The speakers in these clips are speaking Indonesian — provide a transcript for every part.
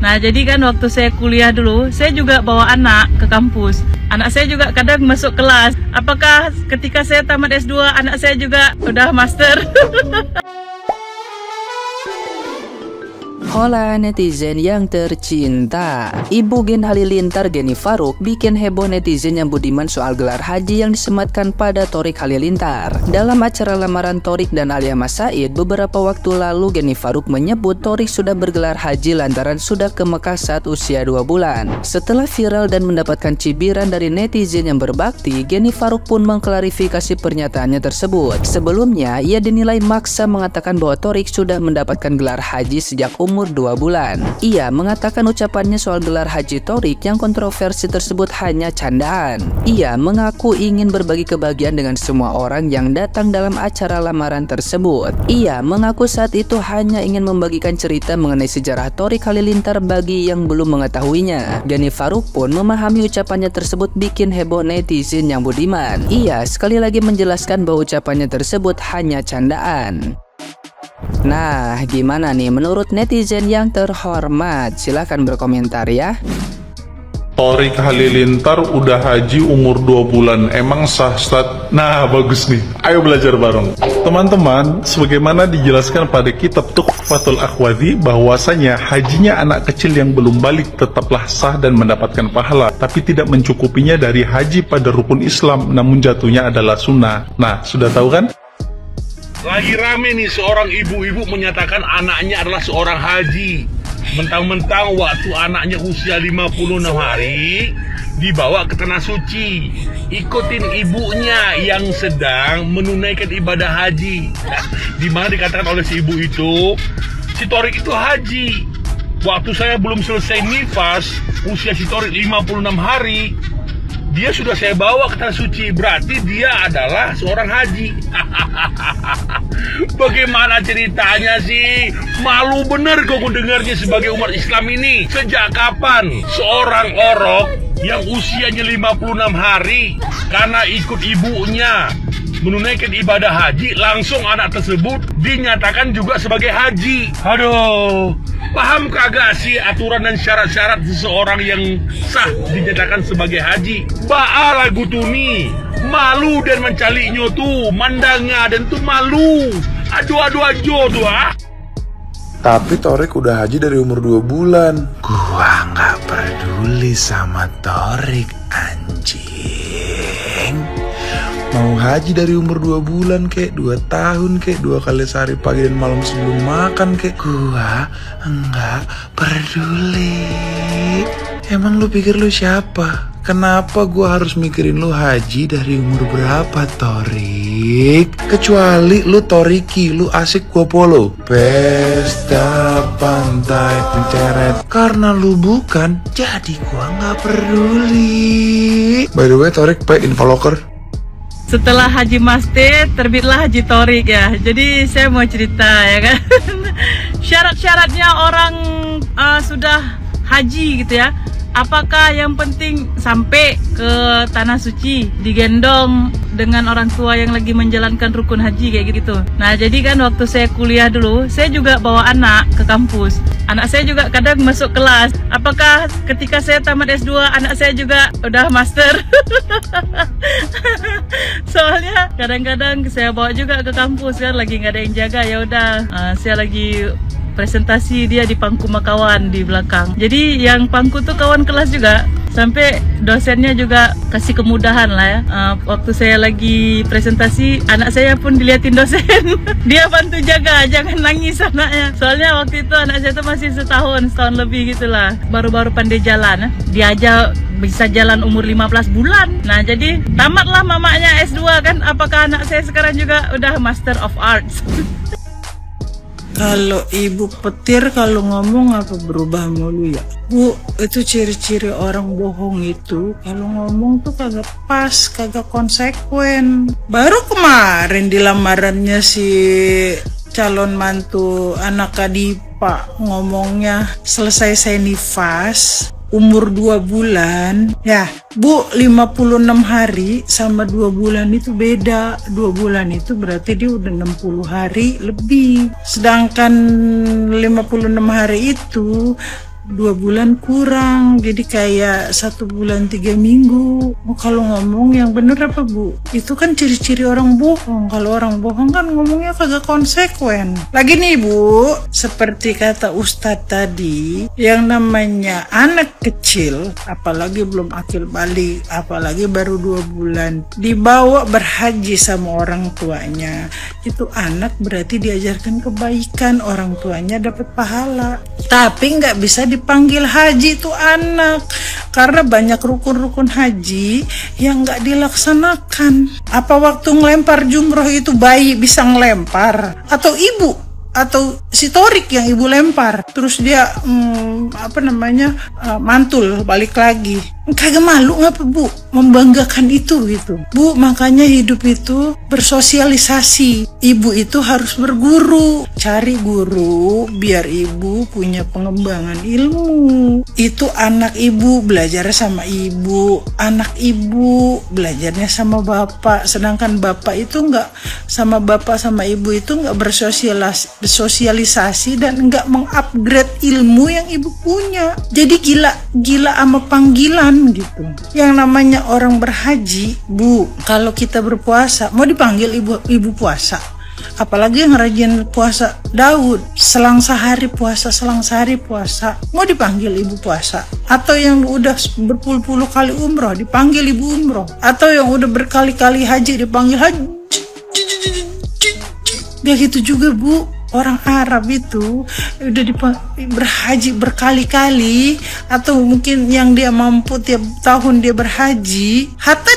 Nah, jadi kan waktu saya kuliah dulu, saya juga bawa anak ke kampus. Anak saya juga kadang masuk kelas. Apakah ketika saya tamat S2, anak saya juga udah master? Hola netizen yang tercinta. Ibu Gen Halilintar Geni Faruk bikin heboh netizen yang budiman soal gelar haji yang disematkan pada Thorik Halilintar. Dalam acara lamaran Thorik dan Alia Mas Said beberapa waktu lalu, Geni Faruk menyebut Thorik sudah bergelar haji lantaran sudah ke Mekah saat usia 2 bulan. Setelah viral dan mendapatkan cibiran dari netizen yang berbakti, Geni Faruk pun mengklarifikasi pernyataannya tersebut. Sebelumnya, ia dinilai maksa mengatakan bahwa Thorik sudah mendapatkan gelar haji sejak umur 2 bulan. Ia mengatakan ucapannya soal gelar haji Thorik yang kontroversi tersebut hanya candaan. Ia mengaku ingin berbagi kebahagiaan dengan semua orang yang datang dalam acara lamaran tersebut. Ia mengaku saat itu hanya ingin membagikan cerita mengenai sejarah Thorik Halilintar bagi yang belum mengetahuinya. Geni Faruk pun memahami ucapannya tersebut bikin heboh netizen yang budiman. Ia sekali lagi menjelaskan bahwa ucapannya tersebut hanya candaan. Nah, gimana nih menurut netizen yang terhormat? Silahkan berkomentar ya. Thorik Halilintar udah haji umur 2 bulan, emang sah Ustaz? Nah, bagus nih, ayo belajar bareng. Teman-teman, sebagaimana dijelaskan pada kitab Tuhfatul Akhwadhi, bahwasanya hajinya anak kecil yang belum balik tetaplah sah dan mendapatkan pahala, tapi tidak mencukupinya dari haji pada rukun Islam, namun jatuhnya adalah sunnah. Nah, sudah tahu kan? Lagi rame nih seorang ibu-ibu menyatakan anaknya adalah seorang haji. Mentang-mentang waktu anaknya usia 56 hari dibawa ke tanah suci, ikutin ibunya yang sedang menunaikan ibadah haji. Di mana dikatakan oleh si ibu itu, si Thorik itu haji. Waktu saya belum selesai nifas, usia si Thorik 56 hari, dia sudah saya bawa ke tanah suci, berarti dia adalah seorang haji. Bagaimana ceritanya sih? Malu bener kok mendengarnya sebagai umat Islam ini. Sejak kapan seorang orok yang usianya 56 hari karena ikut ibunya menunaikan ibadah haji, langsung anak tersebut dinyatakan juga sebagai haji? Aduh, paham kagak sih aturan dan syarat-syarat seseorang yang sah dinyatakan sebagai haji? Ba'a lagu tuni, malu dan mencali nyotu, mandanga dan tuh malu. Aduh tuh ah. Tapi Thorik udah haji dari umur 2 bulan. Gua nggak peduli sama Thorik, anjing. Mau haji dari umur 2 bulan kek, 2 tahun kek, 2 kali sehari pagi dan malam sebelum makan kek, gua enggak peduli. Emang lu pikir lu siapa? Kenapa gua harus mikirin lu haji dari umur berapa, Thorik? Kecuali lu Thoriki, lu asik gua polo. Pesta pantai menceret. Karena lu bukan, jadi gua nggak peduli. By the way, Thorik pakai Infoloker. Setelah Haji Maste, terbitlah Haji Thorik ya. Jadi saya mau cerita ya kan. Syarat-syaratnya orang sudah haji gitu ya. Apakah yang penting sampai ke tanah suci digendong dengan orang tua yang lagi menjalankan rukun haji kayak gitu? Nah, jadi kan waktu saya kuliah dulu, saya juga bawa anak ke kampus. Anak saya juga kadang masuk kelas. Apakah ketika saya tamat S2, anak saya juga udah master? Soalnya kadang-kadang saya bawa juga ke kampus kan, lagi nggak ada yang jaga, ya udah saya lagi presentasi, dia di pangku sama kawan di belakang. Jadi yang pangku tuh kawan kelas juga, sampai dosennya juga kasih kemudahan lah ya. Waktu saya lagi presentasi, anak saya pun diliatin dosen. Dia bantu jaga, jangan nangis anaknya. Soalnya waktu itu anak saya tuh masih setahun lebih gitulah, baru-baru pandai jalan. Dia aja bisa jalan umur 15 bulan. Nah, jadi tamatlah mamanya S2 kan. Apakah anak saya sekarang juga udah Master of Arts? Kalau ibu petir kalau ngomong apa berubah mulu ya? Bu, itu ciri-ciri orang bohong itu kalau ngomong tuh kagak pas, kagak konsekuen. Baru kemarin di lamarannya si calon mantu anak Kadipa ngomongnya selesai saya nifas umur 2 bulan. Ya, Bu, 56 hari sama 2 bulan itu beda. 2 bulan itu berarti dia udah 60 hari lebih. Sedangkan 56 hari itu 2 bulan kurang, jadi kayak 1 bulan 3 minggu. Kalau ngomong yang bener apa Bu? Itu kan ciri-ciri orang bohong. Kalau orang bohong kan ngomongnya kagak konsekuen. Lagi nih Bu, seperti kata Ustadz tadi, yang namanya anak kecil, apalagi belum akil balik, apalagi baru 2 bulan, dibawa berhaji sama orang tuanya, itu anak berarti diajarkan kebaikan, orang tuanya dapat pahala. Tapi nggak bisa dipanggil haji itu anak, karena banyak rukun-rukun haji yang nggak dilaksanakan. Apa waktu ngelempar jumroh itu bayi bisa ngelempar, atau ibu, atau si Torik yang ibu lempar terus dia mantul balik lagi? Kagak malu ngapa Bu membanggakan itu gitu Bu? Makanya hidup itu bersosialisasi. Ibu itu harus berguru, cari guru biar ibu punya pengembangan ilmu. Itu anak ibu belajar sama ibu, anak ibu belajarnya sama bapak. Sedangkan bapak itu nggak sama bapak sama ibu itu nggak bersosialisasi dan nggak mengupgrade ilmu yang ibu punya. Jadi gila sama panggilan gitu. Yang namanya orang berhaji Bu, kalau kita berpuasa mau dipanggil ibu puasa, apalagi yang rajin puasa Daud, selang sehari puasa mau dipanggil ibu puasa. Atau yang udah berpuluh-puluh kali umroh dipanggil ibu umroh, atau yang udah berkali-kali haji dipanggil haji. Begitu juga Bu, orang Arab itu udah berhaji berkali-kali, atau mungkin yang dia mampu tiap tahun dia berhaji, hatta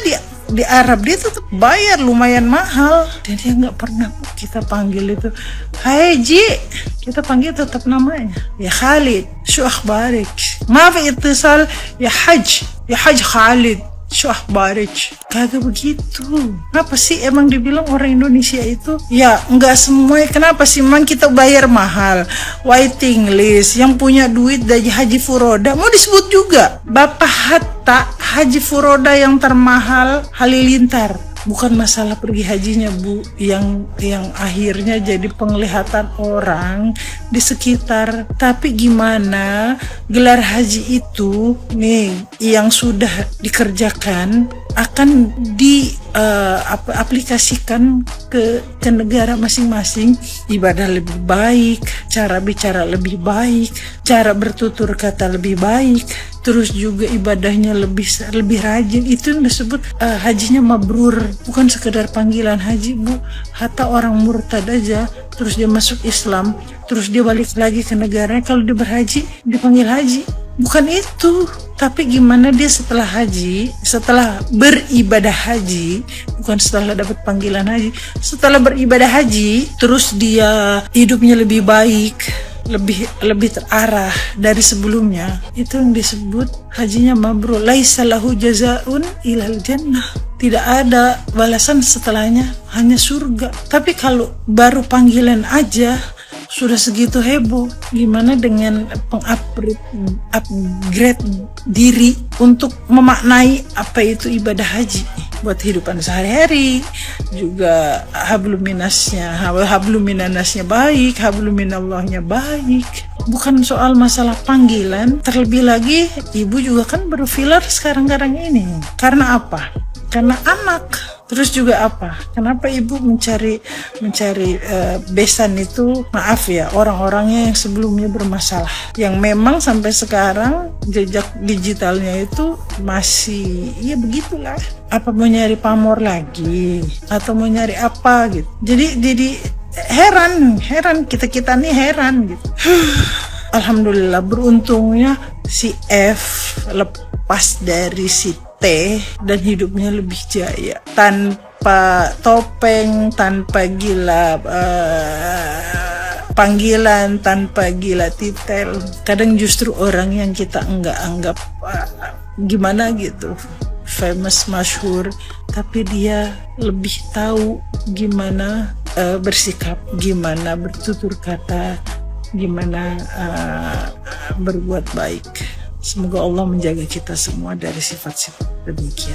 di Arab dia tetap bayar lumayan mahal, dan dia nggak pernah kita panggil itu haji, kita panggil tetap namanya ya Khalid, shu akhbarik, ma fi ittisal, ya Haj Khalid, shu akhbarik. Kagak begitu. Kenapa sih emang dibilang orang Indonesia itu? Ya nggak semua. Kenapa sih emang kita bayar mahal? Waiting list, yang punya duit dari haji furoda mau disebut juga. Bapak Hatta haji furoda yang termahal Halilintar. Bukan masalah pergi hajinya Bu, yang akhirnya jadi penglihatan orang di sekitar. Tapi gimana gelar haji itu nih yang sudah dikerjakan akan diaplikasikan ke negara masing-masing. Ibadah lebih baik, cara bicara lebih baik, cara bertutur kata lebih baik, terus juga ibadahnya lebih rajin. Itu yang disebut hajinya mabrur. Bukan sekedar panggilan haji Bu. Hatta orang murtad aja terus dia masuk Islam, terus dia balik lagi ke negaranya, kalau dia berhaji dipanggil haji. Bukan itu, tapi gimana dia setelah haji, setelah beribadah haji, bukan setelah dapat panggilan haji, setelah beribadah haji, terus dia hidupnya lebih baik, lebih terarah dari sebelumnya. Itu yang disebut hajinya mabrur. Laisa lahu jazaun ilal jannah. Tidak ada balasan setelahnya, hanya surga. Tapi kalau baru panggilan aja sudah segitu heboh, gimana dengan upgrade diri untuk memaknai apa itu ibadah haji buat kehidupan sehari-hari. Juga habluminanasnya baik, habluminallahnya baik. Bukan soal masalah panggilan. Terlebih lagi ibu juga kan berfilar sekarang ini. Karena apa? Karena anak. Terus juga apa? Kenapa ibu mencari besan itu? Maaf ya, orang-orangnya yang sebelumnya bermasalah, yang memang sampai sekarang jejak digitalnya itu masih ya begitulah. Apa mau nyari pamor lagi atau mau nyari apa gitu? Jadi heran kita nih heran gitu. Alhamdulillah beruntungnya si F lepas dari si T dan hidupnya lebih jaya, tanpa topeng, tanpa gila panggilan, tanpa gila titel. Kadang justru orang yang kita enggak anggap gimana gitu, famous, masyhur, tapi dia lebih tahu gimana bersikap, gimana bertutur kata, gimana berbuat baik. Semoga Allah menjaga kita semua dari sifat-sifat demikian.